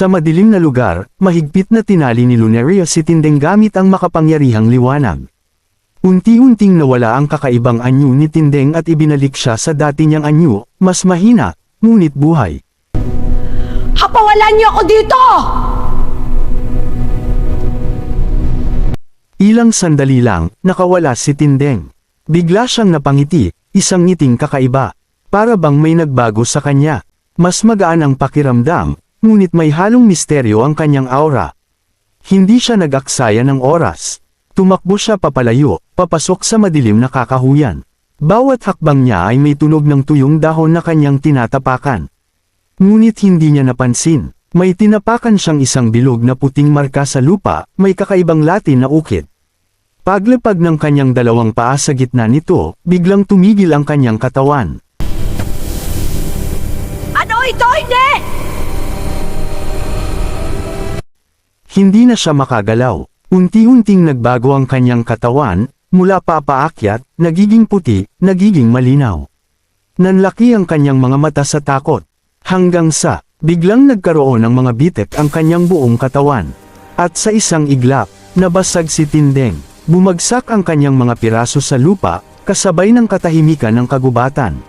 Sa madilim na lugar, mahigpit na tinali ni Lunaria si Tindeng gamit ang makapangyarihang liwanag. Unti-unting nawala ang kakaibang anyo ni Tindeng at ibinalik siya sa dati niyang anyo, mas mahina, ngunit buhay. Hapawalan niyo ako dito! Ilang sandali lang, nakawala si Tindeng. Bigla siyang napangiti, isang ngiting kakaiba. Para bang may nagbago sa kanya. Mas magaan ang pakiramdam, ngunit may halong misteryo ang kanyang aura. Hindi siya nag-aksaya ng oras. Tumakbo siya papalayo, papasok sa madilim na kakahuyan. Bawat hakbang niya ay may tunog ng tuyong dahon na kanyang tinatapakan. Ngunit hindi niya napansin. May tinapakan siyang isang bilog na puting marka sa lupa, may kakaibang latin na ukit. Paglapag ng kanyang dalawang paa sa gitna nito, biglang tumigil ang kanyang katawan. Ano ito? Hindi! Hindi na siya makagalaw. Unti-unting nagbago ang kanyang katawan, mula papaakyat, nagiging puti, nagiging malinaw. Nanlaki ang kanyang mga mata sa takot. Hanggang sa, biglang nagkaroon ng mga bitek ang kanyang buong katawan. At sa isang iglap, nabasag si Tindeng. Bumagsak ang kanyang mga piraso sa lupa, kasabay ng katahimikan ng kagubatan.